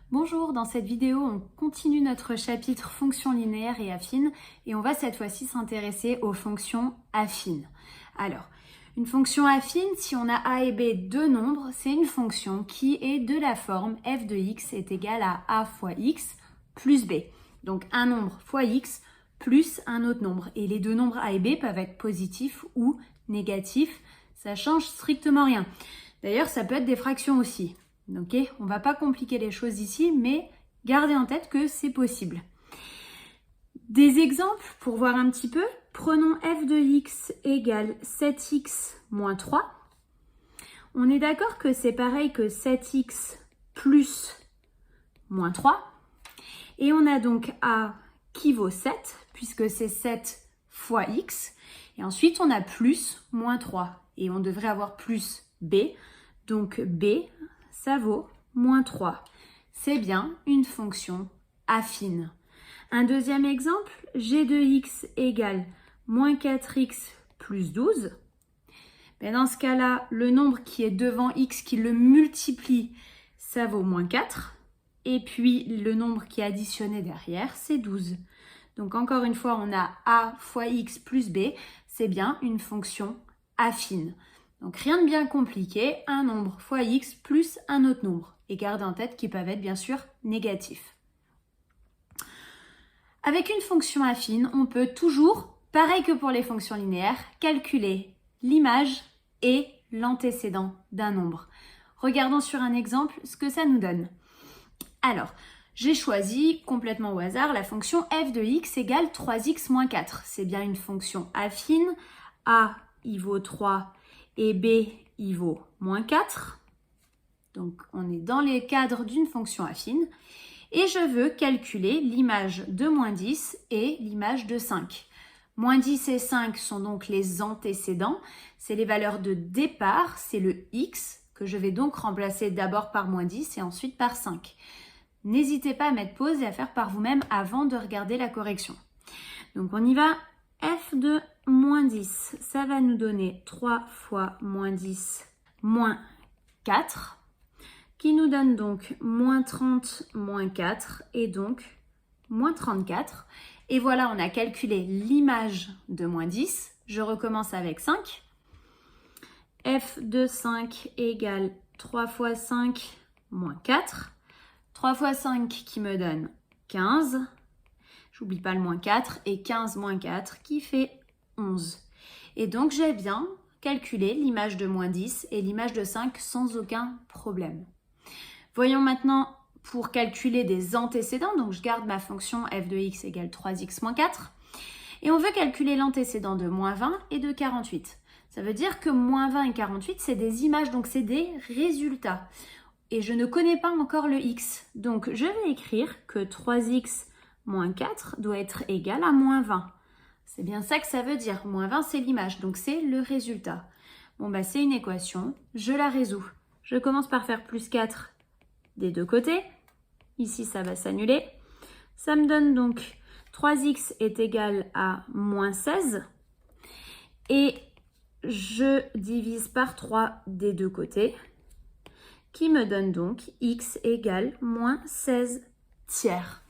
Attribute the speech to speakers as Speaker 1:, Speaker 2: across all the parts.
Speaker 1: Bonjour, dans cette vidéo, on continue notre chapitre fonctions linéaires et affines et on va cette fois-ci s'intéresser aux fonctions affines. Alors, une fonction affine, si on a a et b deux nombres, c'est une fonction qui est de la forme f de x est égal à a fois x plus b. Donc un nombre fois x plus un autre nombre. Et les deux nombres a et b peuvent être positifs ou négatifs, ça change strictement rien. D'ailleurs, ça peut être des fractions aussi. Ok, on ne va pas compliquer les choses ici, mais gardez en tête que c'est possible. Des exemples pour voir un petit peu. Prenons f de x égale 7x moins 3. On est d'accord que c'est pareil que 7x plus moins 3. Et on a donc a qui vaut 7, puisque c'est 7 fois x. Et ensuite, on a plus moins 3. Et on devrait avoir plus b. Donc b, ça vaut moins 3. C'est bien une fonction affine. Un deuxième exemple, g de x égale moins 4x plus 12. Ben dans ce cas-là, le nombre qui est devant x, qui le multiplie, ça vaut moins 4. Et puis le nombre qui est additionné derrière, c'est 12. Donc encore une fois, on a a fois x plus b. C'est bien une fonction affine. Donc rien de bien compliqué, un nombre fois x plus un autre nombre. Et gardez en tête qu'ils peuvent être bien sûr négatifs. Avec une fonction affine, on peut toujours, pareil que pour les fonctions linéaires, calculer l'image et l'antécédent d'un nombre. Regardons sur un exemple ce que ça nous donne. Alors, j'ai choisi complètement au hasard la fonction f de x égale 3x moins 4. C'est bien une fonction affine. A, il vaut 3 et b, il vaut moins 4. Donc, on est dans les cadres d'une fonction affine. Et je veux calculer l'image de moins 10 et l'image de 5. Moins 10 et 5 sont donc les antécédents. C'est les valeurs de départ, c'est le x que je vais donc remplacer d'abord par moins 10 et ensuite par 5. N'hésitez pas à mettre pause et à faire par vous-même avant de regarder la correction. Donc on y va. F de moins 10, ça va nous donner 3 fois moins 10 moins 4, qui nous donne donc moins 30 moins 4 et donc moins 34. Et voilà, on a calculé l'image de moins 10. Je recommence avec 5. F de 5 égale 3 fois 5 moins 4. 3 fois 5 qui me donne 15. J'oublie pas le moins 4 et 15 moins 4 qui fait 11. Et donc j'ai bien calculé l'image de moins 10 et l'image de 5 sans aucun problème. Voyons maintenant pour calculer des antécédents. Donc je garde ma fonction f de x égale 3x moins 4. Et on veut calculer l'antécédent de moins 20 et de 48. Ça veut dire que moins 20 et 48, c'est des images, donc c'est des résultats. Et je ne connais pas encore le x. Donc je vais écrire que 3x moins 4 doit être égal à moins 20. C'est bien ça que ça veut dire. Moins 20, c'est l'image, donc c'est le résultat. Bon, bah c'est une équation, je la résous. Je commence par faire plus 4 des deux côtés. Ici, ça va s'annuler. Ça me donne donc 3x est égal à moins 16. Et je divise par 3 des deux côtés, qui me donne donc x égale moins 16 tiers.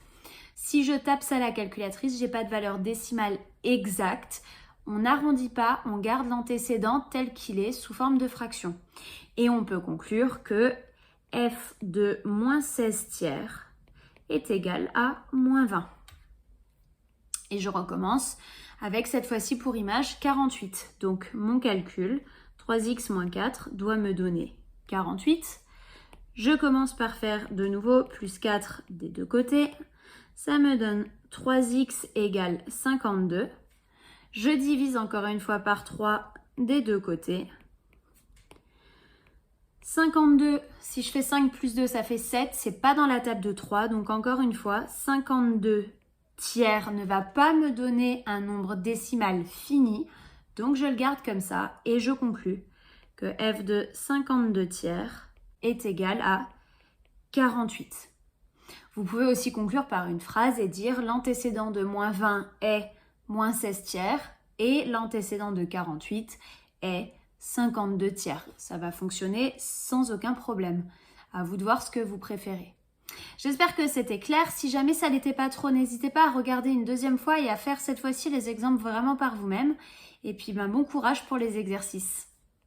Speaker 1: Si je tape ça à la calculatrice, je n'ai pas de valeur décimale exacte. On n'arrondit pas, on garde l'antécédent tel qu'il est sous forme de fraction. Et on peut conclure que f de moins 16 tiers est égal à moins 20. Et je recommence avec cette fois-ci pour image 48. Donc mon calcul, 3x moins 4 doit me donner 48. Je commence par faire de nouveau plus 4 des deux côtés. Ça me donne 3x égale 52. Je divise encore une fois par 3 des deux côtés. 52, si je fais 5 plus 2, ça fait 7. C'est pas dans la table de 3. Donc encore une fois, 52 tiers ne va pas me donner un nombre décimal fini. Donc je le garde comme ça et je conclus que f de 52 tiers est égal à 48. Vous pouvez aussi conclure par une phrase et dire l'antécédent de moins 20 est moins 16 tiers et l'antécédent de 48 est 52 tiers. Ça va fonctionner sans aucun problème. À vous de voir ce que vous préférez. J'espère que c'était clair. Si jamais ça n'était pas trop, n'hésitez pas à regarder une deuxième fois et à faire cette fois-ci les exemples vraiment par vous-même. Et puis bon courage pour les exercices.